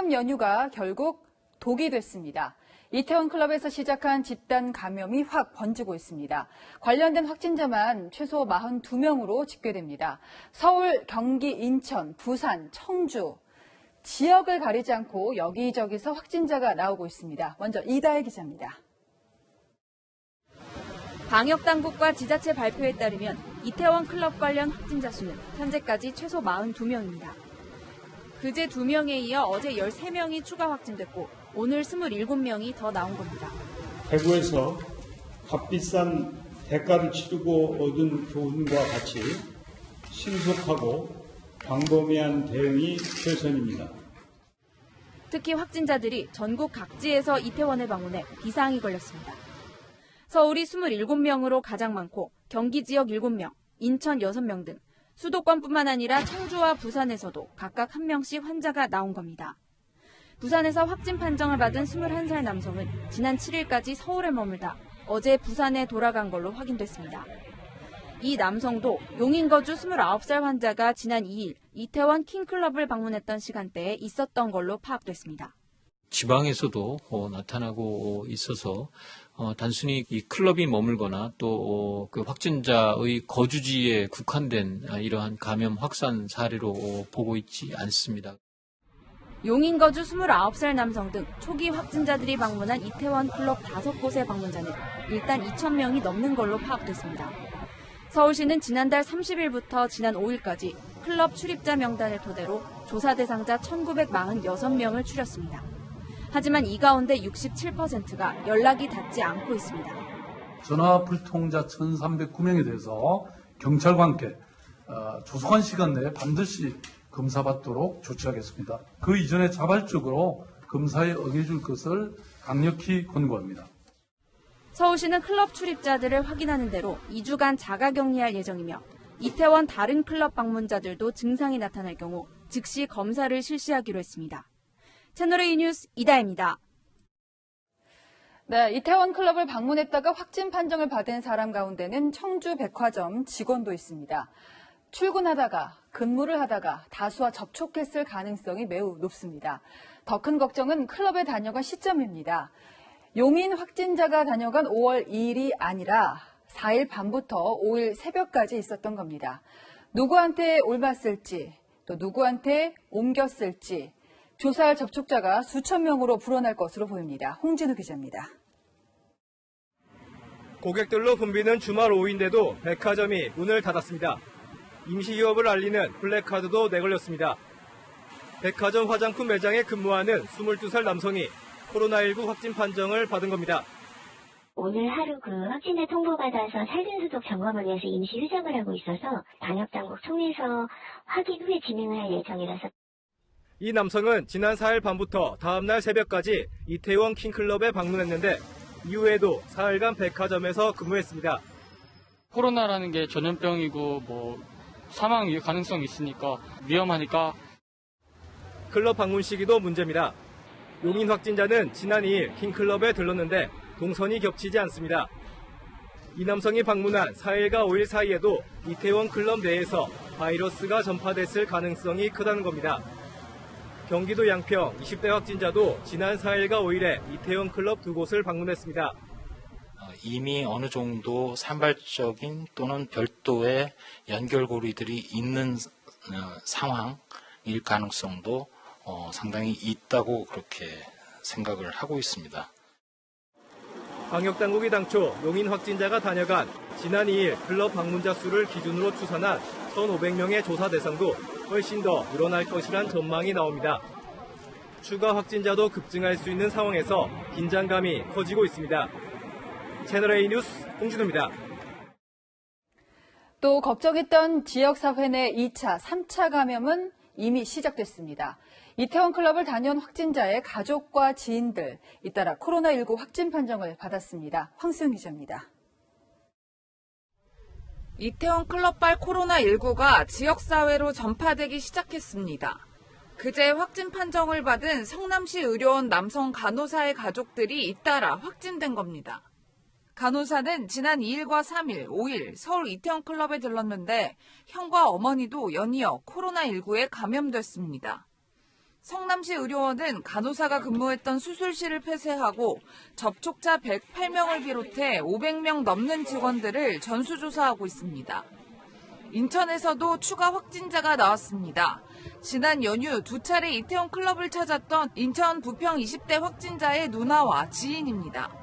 황금 연휴가 결국 독이 됐습니다. 이태원 클럽에서 시작한 집단 감염이 확 번지고 있습니다. 관련된 확진자만 최소 42명으로 집계됩니다. 서울, 경기, 인천, 부산, 청주 지역을 가리지 않고 여기저기서 확진자가 나오고 있습니다. 먼저 이다혜 기자입니다. 방역당국과 지자체 발표에 따르면 이태원 클럽 관련 확진자 수는 현재까지 최소 42명입니다. 그제 2명에 이어 어제 13명이 추가 확진됐고 오늘 27명이 더 나온 겁니다. 대구에서 값비싼 대가를 치르고 얻은 교훈과 같이 신속하고 광범위한 대응이 최선입니다. 특히 확진자들이 전국 각지에서 이태원을 방문해 비상이 걸렸습니다. 서울이 27명으로 가장 많고 경기 지역 7명, 인천 6명 등 수도권뿐만 아니라 청주와 부산에서도 각각 1명씩 환자가 나온 겁니다. 부산에서 확진 판정을 받은 21살 남성은 지난 7일까지 서울에 머물다 어제 부산에 돌아간 걸로 확인됐습니다. 이 남성도 용인 거주 29살 환자가 지난 2일 이태원 킹클럽을 방문했던 시간대에 있었던 걸로 파악됐습니다. 지방에서도 나타나고 있어서 단순히 이 클럽이 머물거나 또 그 확진자의 거주지에 국한된 이러한 감염 확산 사례로 보고 있지 않습니다. 용인 거주 29살 남성 등 초기 확진자들이 방문한 이태원 클럽 5곳의 방문자는 일단 2,000명이 넘는 걸로 파악됐습니다. 서울시는 지난달 30일부터 지난 5일까지 클럽 출입자 명단을 토대로 조사 대상자 1,946명을 추렸습니다. 하지만 이 가운데 67%가 연락이 닿지 않고 있습니다. 전화 불통자 1,309명에 대해서 경찰과 함께 조속한 시간 내에 반드시 검사받도록 조치하겠습니다. 그 이전에 자발적으로 검사에 응해줄 것을 강력히 권고합니다. 서울시는 클럽 출입자들을 확인하는 대로 2주간 자가격리할 예정이며 이태원 다른 클럽 방문자들도 증상이 나타날 경우 즉시 검사를 실시하기로 했습니다. 채널A 뉴스 이다혜입니다. 네, 이태원 클럽을 방문했다가 확진 판정을 받은 사람 가운데는 청주 백화점 직원도 있습니다. 출근하다가 근무를 하다가 다수와 접촉했을 가능성이 매우 높습니다. 더 큰 걱정은 클럽에 다녀간 시점입니다. 용인 확진자가 다녀간 5월 2일이 아니라 4일 밤부터 5일 새벽까지 있었던 겁니다. 누구한테 옮았을지 또 누구한테 옮겼을지 조사할 접촉자가 수천 명으로 불어날 것으로 보입니다. 홍진우 기자입니다. 고객들로 붐비는 주말 오후인데도 백화점이 문을 닫았습니다. 임시 휴업을 알리는 플래카드도 내걸렸습니다. 백화점 화장품 매장에 근무하는 22살 남성이 코로나19 확진 판정을 받은 겁니다. 오늘 하루 확진자 통보받아서 살균소독 점검을 위해서 임시 휴장을 하고 있어서 방역당국 통해서 확인 후에 진행을 할 예정이라서. 이 남성은 지난 4일 밤부터 다음날 새벽까지 이태원 킹클럽에 방문했는데 이후에도 4일간 백화점에서 근무했습니다. 코로나라는 게 전염병이고 사망 가능성이 있으니까 위험하니까. 클럽 방문 시기도 문제입니다. 용인 확진자는 지난 2일 킹클럽에 들렀는데 동선이 겹치지 않습니다. 이 남성이 방문한 4일과 5일 사이에도 이태원 클럽 내에서 바이러스가 전파됐을 가능성이 크다는 겁니다. 경기도 양평 20대 확진자도 지난 4일과 5일에 이태원 클럽 2곳을 방문했습니다. 이미 어느 정도 산발적인 또는 별도의 연결고리들이 있는 상황일 가능성도 상당히 있다고 그렇게 생각을 하고 있습니다. 방역당국이 당초 용인 확진자가 다녀간 지난 2일 클럽 방문자 수를 기준으로 추산한 1,500명의 조사 대상도 훨씬 더 늘어날 것이란 전망이 나옵니다. 추가 확진자도 급증할 수 있는 상황에서 긴장감이 커지고 있습니다. 채널A 뉴스 홍진우입니다. 또 걱정했던 지역사회 내 2차, 3차 감염은 이미 시작됐습니다. 이태원 클럽을 다녀온 확진자의 가족과 지인들, 잇따라 코로나19 확진 판정을 받았습니다. 황수영 기자입니다. 이태원 클럽발 코로나19가 지역사회로 전파되기 시작했습니다. 그제 확진 판정을 받은 성남시 의료원 남성 간호사의 가족들이 잇따라 확진된 겁니다. 간호사는 지난 2일과 3일, 5일 서울 이태원 클럽에 들렀는데 형과 어머니도 연이어 코로나19에 감염됐습니다. 성남시 의료원은 간호사가 근무했던 수술실을 폐쇄하고 접촉자 108명을 비롯해 500명 넘는 직원들을 전수조사하고 있습니다. 인천에서도 추가 확진자가 나왔습니다. 지난 연휴 2차례 이태원 클럽을 찾았던 인천 부평 20대 확진자의 누나와 지인입니다.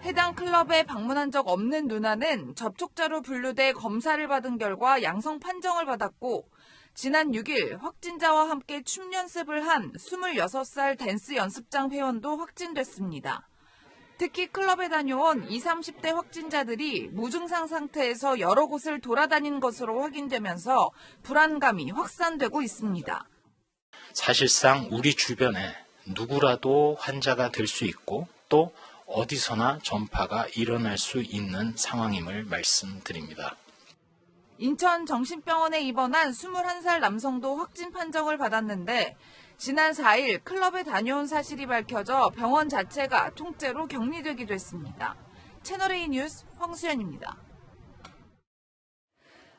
해당 클럽에 방문한 적 없는 누나는 접촉자로 분류돼 검사를 받은 결과 양성 판정을 받았고 지난 6일 확진자와 함께 춤 연습을 한 26살 댄스 연습장 회원도 확진됐습니다. 특히 클럽에 다녀온 20, 30대 확진자들이 무증상 상태에서 여러 곳을 돌아다닌 것으로 확인되면서 불안감이 확산되고 있습니다. 사실상 우리 주변에 누구라도 환자가 될 수 있고 또 어디서나 전파가 일어날 수 있는 상황임을 말씀드립니다. 인천 정신병원에 입원한 21살 남성도 확진 판정을 받았는데 지난 4일 클럽에 다녀온 사실이 밝혀져 병원 자체가 통째로 격리되기도 했습니다. 채널A 뉴스 황수연입니다.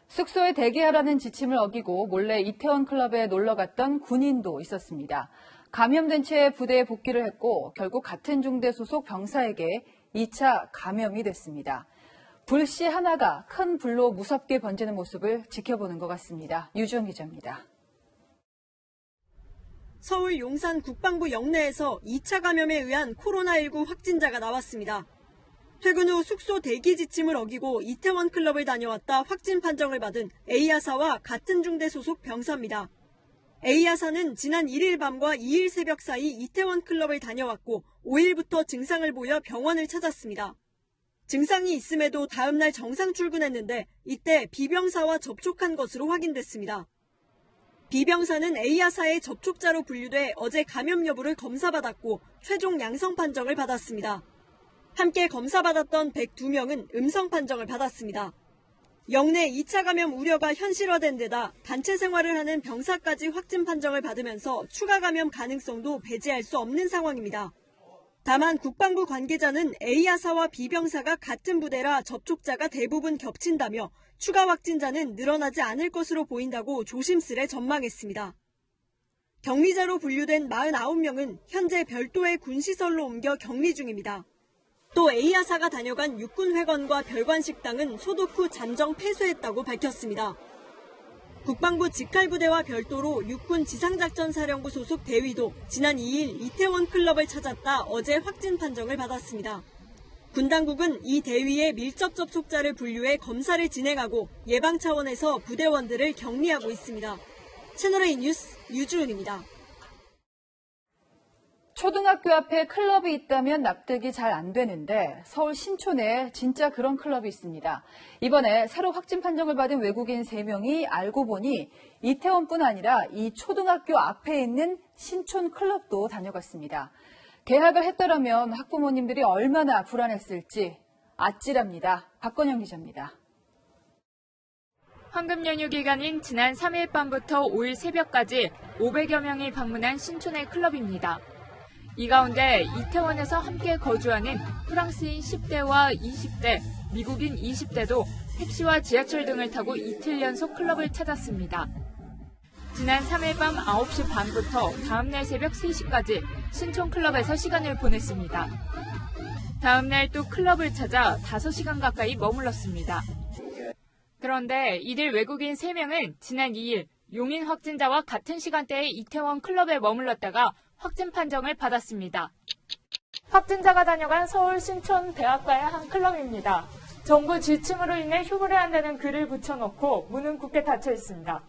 숙소에 대기하라는 지침을 어기고 몰래 이태원 클럽에 놀러갔던 군인도 있었습니다. 감염된 채 부대에 복귀를 했고 결국 같은 중대 소속 병사에게 2차 감염이 됐습니다. 불씨 하나가 큰 불로 무섭게 번지는 모습을 지켜보는 것 같습니다. 유주영 기자입니다. 서울 용산 국방부 영내에서 2차 감염에 의한 코로나19 확진자가 나왔습니다. 퇴근 후 숙소 대기 지침을 어기고 이태원 클럽을 다녀왔다 확진 판정을 받은 A야사와 같은 중대 소속 병사입니다. A야사는 지난 1일 밤과 2일 새벽 사이 이태원 클럽을 다녀왔고 5일부터 증상을 보여 병원을 찾았습니다. 증상이 있음에도 다음날 정상 출근했는데 이때 B병사와 접촉한 것으로 확인됐습니다. B병사는 A야사의 접촉자로 분류돼 어제 감염 여부를 검사받았고 최종 양성 판정을 받았습니다. 함께 검사받았던 102명은 음성 판정을 받았습니다. 영내 2차 감염 우려가 현실화된 데다 단체 생활을 하는 병사까지 확진 판정을 받으면서 추가 감염 가능성도 배제할 수 없는 상황입니다. 다만 국방부 관계자는 A야사와 B병사가 같은 부대라 접촉자가 대부분 겹친다며 추가 확진자는 늘어나지 않을 것으로 보인다고 조심스레 전망했습니다. 격리자로 분류된 49명은 현재 별도의 군시설로 옮겨 격리 중입니다. 또 A야사가 다녀간 육군회관과 별관식당은 소독 후 잠정 폐쇄했다고 밝혔습니다. 국방부 직할부대와 별도로 육군 지상작전사령부 소속 대위도 지난 2일 이태원 클럽을 찾았다 어제 확진 판정을 받았습니다. 군 당국은 이 대위의 밀접 접촉자를 분류해 검사를 진행하고 예방 차원에서 부대원들을 격리하고 있습니다. 채널A 뉴스 유주은입니다. 초등학교 앞에 클럽이 있다면 납득이 잘 안 되는데 서울 신촌에 진짜 그런 클럽이 있습니다. 이번에 새로 확진 판정을 받은 외국인 3명이 알고 보니 이태원뿐 아니라 이 초등학교 앞에 있는 신촌 클럽도 다녀갔습니다. 개학을 했더라면 학부모님들이 얼마나 불안했을지 아찔합니다. 박건영 기자입니다. 황금 연휴 기간인 지난 3일 밤부터 5일 새벽까지 500여 명이 방문한 신촌의 클럽입니다. 이 가운데 이태원에서 함께 거주하는 프랑스인 10대와 20대, 미국인 20대도 택시와 지하철 등을 타고 이틀 연속 클럽을 찾았습니다. 지난 3일 밤 9시 반부터 다음날 새벽 3시까지 신촌 클럽에서 시간을 보냈습니다. 다음날 또 클럽을 찾아 5시간 가까이 머물렀습니다. 그런데 이들 외국인 3명은 지난 2일 용인 확진자와 같은 시간대에 이태원 클럽에 머물렀다가 확진 판정을 받았습니다. 확진자가 다녀간 서울 신촌 대학가의 한 클럽입니다. 정부 지침으로 인해 휴무를 한다는 글을 붙여놓고 문은 굳게 닫혀 있습니다.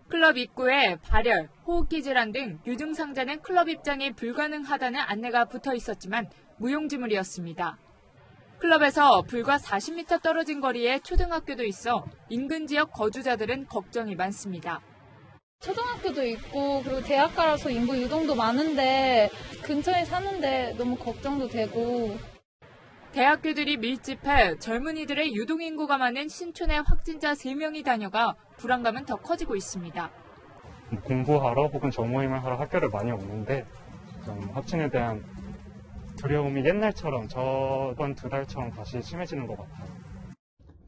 클럽 입구에 발열, 호흡기 질환 등 유증상자는 클럽 입장이 불가능하다는 안내가 붙어 있었지만 무용지물이었습니다. 클럽에서 불과 40m 떨어진 거리에 초등학교도 있어 인근 지역 거주자들은 걱정이 많습니다. 초등학교도 있고 그리고 대학가라서 인구 유동도 많은데 근처에 사는데 너무 걱정도 되고. 대학교들이 밀집해 젊은이들의 유동인구가 많은 신촌에 확진자 3명이 다녀가 불안감은 더 커지고 있습니다. 공부하러 혹은 정모임을 하러 학교를 많이 오는데 좀 확진에 대한 두려움이 옛날처럼 저번 2달처럼 다시 심해지는 것 같아요.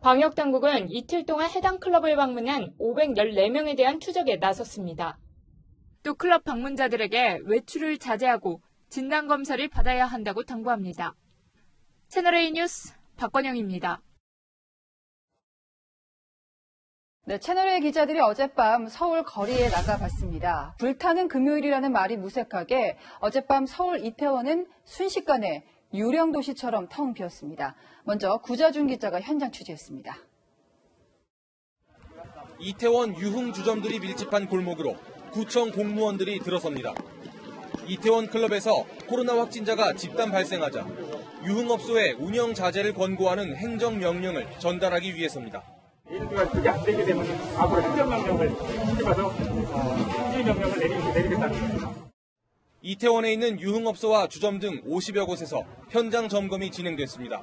방역당국은 이틀 동안 해당 클럽을 방문한 514명에 대한 추적에 나섰습니다. 또 클럽 방문자들에게 외출을 자제하고 진단검사를 받아야 한다고 당부합니다. 채널A 뉴스 박건영입니다. 네, 채널A 기자들이 어젯밤 서울 거리에 나가봤습니다. 불타는 금요일이라는 말이 무색하게 어젯밤 서울 이태원은 순식간에 유령 도시처럼 텅 비었습니다. 먼저 구자준 기자가 현장 취재했습니다. 이태원 유흥 주점들이 밀집한 골목으로 구청 공무원들이 들어섭니다. 이태원 클럽에서 코로나 확진자가 집단 발생하자 유흥업소에 운영 자제를 권고하는 행정명령을 전달하기 위해서입니다. 그게 안 되게 되면 앞으로 행정명령을 수집해서 심지명령을 내리겠다는 이태원에 있는 유흥업소와 주점 등 50여 곳에서 현장 점검이 진행됐습니다.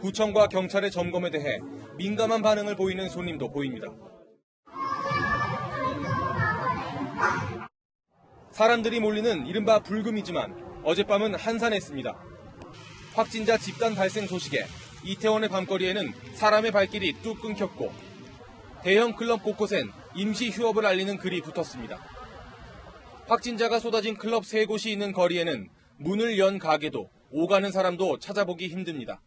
구청과 경찰의 점검에 대해 민감한 반응을 보이는 손님도 보입니다. 사람들이 몰리는 이른바 불금이지만 어젯밤은 한산했습니다. 확진자 집단 발생 소식에 이태원의 밤거리에는 사람의 발길이 뚝 끊겼고 대형 클럽 곳곳엔 임시 휴업을 알리는 글이 붙었습니다. 확진자가 쏟아진 클럽 3곳이 있는 거리에는 문을 연 가게도 오가는 사람도 찾아보기 힘듭니다.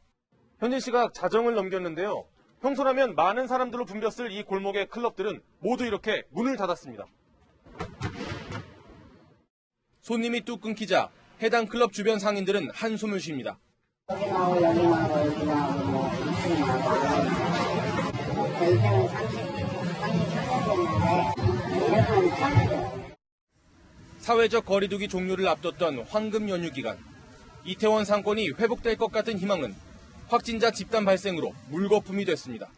현재 시각 자정을 넘겼는데요. 평소라면 많은 사람들로 붐볐을 이 골목의 클럽들은 모두 이렇게 문을 닫았습니다. 손님이 뚝 끊기자 해당 클럽 주변 상인들은 한숨을 쉽니다. 여기 나오고 여기 나오고 여기 나오고 뭐 2층 나오고 저희들은 33년 됐는데 이렇게는 처음이죠. 사회적 거리두기 종료를 앞뒀던 황금 연휴 기간 이태원 상권이 회복될 것 같은 희망은 확진자 집단 발생으로 물거품이 됐습니다.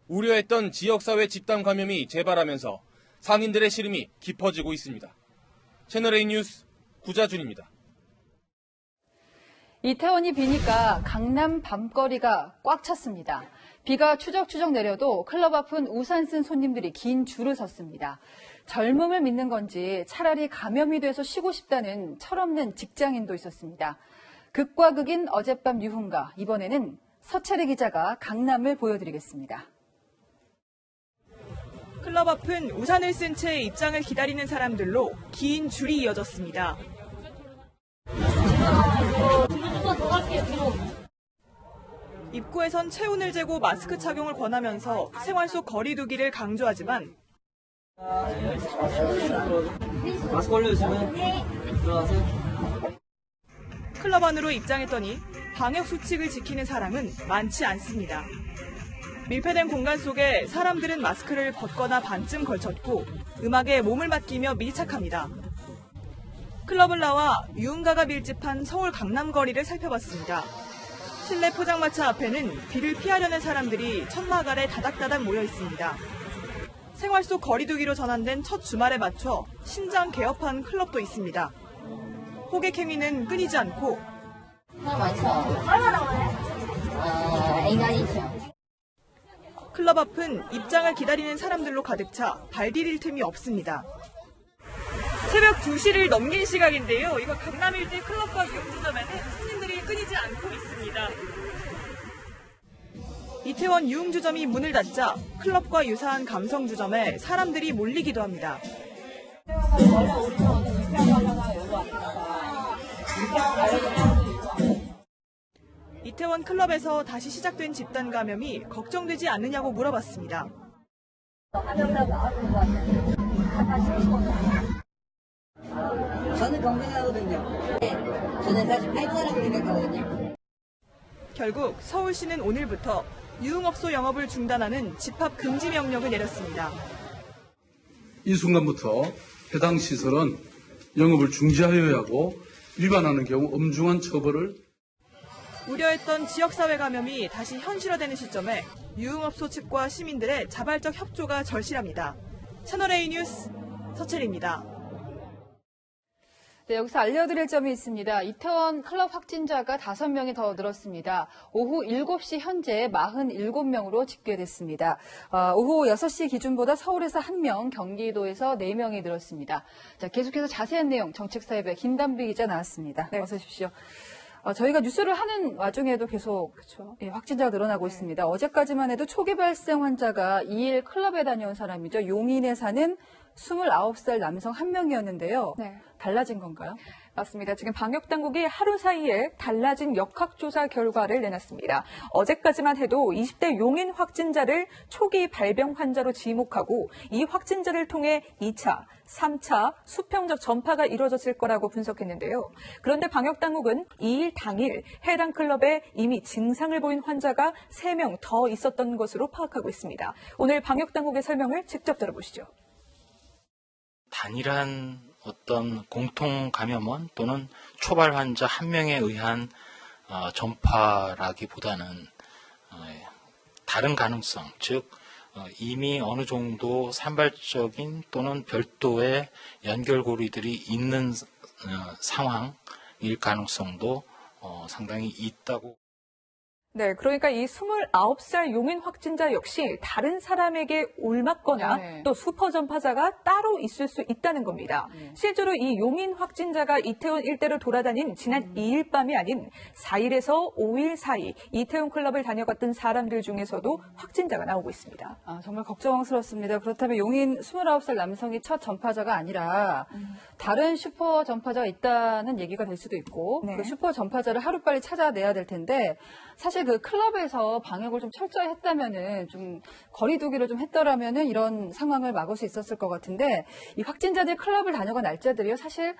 우려했던 지역사회 집단 감염이 재발하면서 상인들의 시름이 깊어지고 있습니다. 채널A 뉴스 구자준입니다. 이태원이 비니까 강남 밤거리가 꽉 찼습니다. 비가 추적추적 내려도 클럽 앞은 우산 쓴 손님들이 긴 줄을 섰습니다. 젊음을 믿는 건지 차라리 감염이 돼서 쉬고 싶다는 철없는 직장인도 있었습니다. 극과 극인 어젯밤 유흥가, 이번에는 서채리 기자가 강남을 보여드리겠습니다. 클럽 앞은 우산을 쓴 채 입장을 기다리는 사람들로 긴 줄이 이어졌습니다. 입구에선 체온을 재고 마스크 착용을 권하면서 생활 속 거리 두기를 강조하지만 마스크 올려주시면 들어가세요. 클럽 안으로 입장했더니 방역 수칙을 지키는 사람은 많지 않습니다. 밀폐된 공간 속에 사람들은 마스크를 벗거나 반쯤 걸쳤고 음악에 몸을 맡기며 밀착합니다. 클럽을 나와 유흥가가 밀집한 서울 강남 거리를 살펴봤습니다. 실내 포장마차 앞에는 비를 피하려는 사람들이 천막 아래 다닥다닥 모여 있습니다. 생활 속 거리두기로 전환된 첫 주말에 맞춰 신장 개업한 클럽도 있습니다. 호객 행위는 끊이지 않고 클럽 앞은 입장을 기다리는 사람들로 가득 차 발 디딜 틈이 없습니다. 새벽 2시를 넘긴 시각인데요. 이거 강남 일대 클럽과 유흥주점에는 손님들이 끊이지 않고 있습니다. 이태원 유흥주점이 문을 닫자 클럽과 유사한 감성주점에 사람들이 몰리기도 합니다. 이태원 클럽에서 다시 시작된 집단 감염이 걱정되지 않느냐고 물어봤습니다. 저는 건강하거든요. 저는 사실 8도라고 생각하거든요. 결국 서울시는 오늘부터 유흥업소 영업을 중단하는 집합 금지 명령을 내렸습니다. 이 순간부터 해당 시설은 영업을 중지하여야 하고 위반하는 경우 엄중한 처벌을. 우려했던 지역사회 감염이 다시 현실화되는 시점에 유흥업소 측과 시민들의 자발적 협조가 절실합니다. 채널A 뉴스 서채리입니다. 네, 여기서 알려드릴 점이 있습니다. 이태원 클럽 확진자가 5명이 더 늘었습니다. 오후 7시 현재 47명으로 집계됐습니다. 오후 6시 기준보다 서울에서 1명, 경기도에서 4명이 늘었습니다. 자, 계속해서 자세한 내용 정책사회부의 김담비 기자 나왔습니다. 네. 어서 오십시오. 저희가 뉴스를 하는 와중에도 계속 예, 확진자가 늘어나고 있습니다. 어제까지만 해도 초기 발생 환자가 2일 클럽에 다녀온 사람이죠. 용인에 사는 29살 남성 한 명이었는데요. 네. 달라진 건가요? 맞습니다. 지금 방역당국이 하루 사이에 달라진 역학조사 결과를 내놨습니다. 어제까지만 해도 20대 용인 확진자를 초기 발병 환자로 지목하고 이 확진자를 통해 2차, 3차 수평적 전파가 이루어졌을 거라고 분석했는데요. 그런데 방역당국은 2일 당일 해당 클럽에 이미 증상을 보인 환자가 3명 더 있었던 것으로 파악하고 있습니다. 오늘 방역당국의 설명을 직접 들어보시죠. 단일한 어떤 공통 감염원 또는 초발 환자 한 명에 의한 전파라기보다는 다른 가능성, 즉 이미 어느 정도 산발적인 또는 별도의 연결고리들이 있는 상황일 가능성도 상당히 있다고. 네, 그러니까 이 29살 용인 확진자 역시 다른 사람에게 옮았거나 또 슈퍼 전파자가 따로 있을 수 있다는 겁니다. 실제로 이 용인 확진자가 이태원 일대를 돌아다닌 지난 2일 밤이 아닌 4일에서 5일 사이 이태원 클럽을 다녀갔던 사람들 중에서도 확진자가 나오고 있습니다. 정말 걱정스럽습니다. 그렇다면 용인 29살 남성이 첫 전파자가 아니라 다른 슈퍼 전파자가 있다는 얘기가 될 수도 있고 그 슈퍼 전파자를 하루빨리 찾아내야 될 텐데 사실 그 클럽에서 방역을 좀 철저히 했다면은 좀 거리두기를 좀 했더라면은 이런 상황을 막을 수 있었을 것 같은데 이 확진자들 클럽을 다녀간 날짜들이요 사실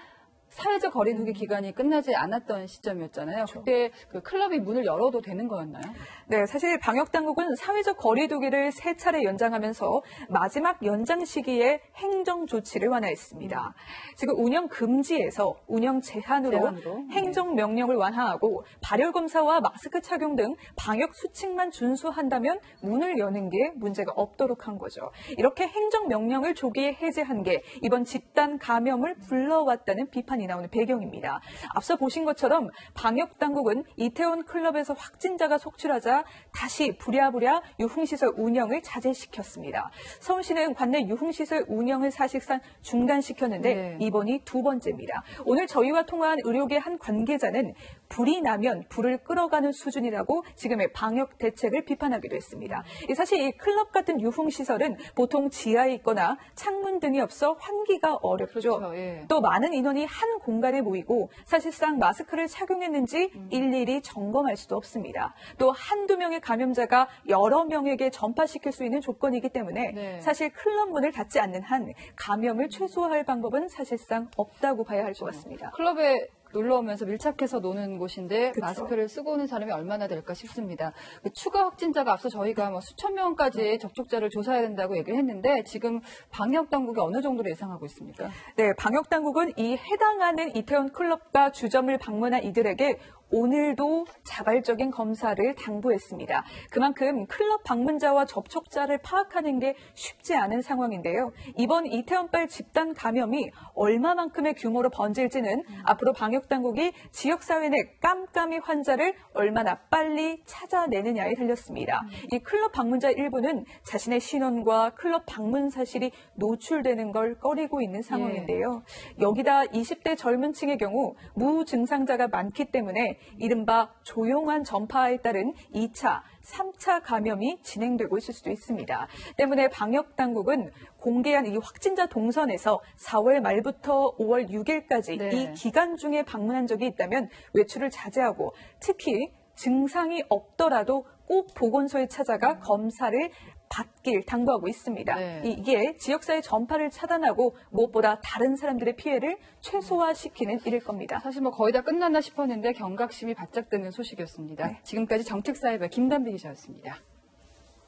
사회적 거리두기 기간이 끝나지 않았던 시점이었잖아요. 그때 그 클럽이 문을 열어도 되는 거였나요? 네, 사실 방역당국은 사회적 거리두기를 3차례 연장하면서 마지막 연장 시기에 행정 조치를 완화했습니다. 지금 운영 금지에서 운영 제한으로 행정명령을 완화하고 발열검사와 마스크 착용 등 방역 수칙만 준수한다면 문을 여는 게 문제가 없도록 한 거죠. 이렇게 행정명령을 조기에 해제한 게 이번 집단 감염을 불러왔다는 비판이 나오는 배경입니다. 앞서 보신 것처럼 방역당국은 이태원 클럽에서 확진자가 속출하자 다시 부랴부랴 유흥시설 운영을 자제시켰습니다. 서울시는 관내 유흥시설 운영을 사실상 중단시켰는데 이번이 2번째입니다. 오늘 저희와 통화한 의료계 한 관계자는 불이 나면 불을 끌어가는 수준이라고 지금의 방역 대책을 비판하기도 했습니다. 사실 이 클럽 같은 유흥시설은 보통 지하에 있거나 창문 등이 없어 환기가 어렵죠. 또 많은 인원이 한 공간에 모이고 사실상 마스크를 착용했는지 일일이 점검할 수도 없습니다. 또 한두 명의 감염자가 여러 명에게 전파시킬 수 있는 조건이기 때문에 사실 클럽 문을 닫지 않는 한 감염을 최소화할 방법은 사실상 없다고 봐야 할 것 같습니다. 클럽에 놀러 오면서 밀착해서 노는 곳인데 마스크를 쓰고 오는 사람이 얼마나 될까 싶습니다. 추가 확진자가 앞서 저희가 수천 명까지 접촉자를 조사해야 된다고 얘기를 했는데 지금 방역당국이 어느 정도로 예상하고 있습니까? 네, 방역당국은 이 해당하는 이태원 클럽과 주점을 방문한 이들에게 오늘도 자발적인 검사를 당부했습니다. 그만큼 클럽 방문자와 접촉자를 파악하는 게 쉽지 않은 상황인데요. 이번 이태원발 집단 감염이 얼마만큼의 규모로 번질지는 앞으로 방역당국이 지역사회 내 깜깜이 환자를 얼마나 빨리 찾아내느냐에 달렸습니다. 이 클럽 방문자 일부는 자신의 신원과 클럽 방문 사실이 노출되는 걸 꺼리고 있는 상황인데요. 여기다 20대 젊은 층의 경우 무증상자가 많기 때문에 이른바 조용한 전파에 따른 2차, 3차 감염이 진행되고 있을 수도 있습니다. 때문에 방역당국은 공개한 이 확진자 동선에서 4월 말부터 5월 6일까지 이 기간 중에 방문한 적이 있다면 외출을 자제하고 특히 증상이 없더라도 꼭 보건소에 찾아가 검사를 받길 당부하고 있습니다. 이게 지역사회 전파를 차단하고 무엇보다 다른 사람들의 피해를 최소화시키는 일일 겁니다. 사실 거의 다 끝났나 싶었는데 경각심이 바짝 드는 소식이었습니다. 지금까지 정책사회부 김단비 기자였습니다.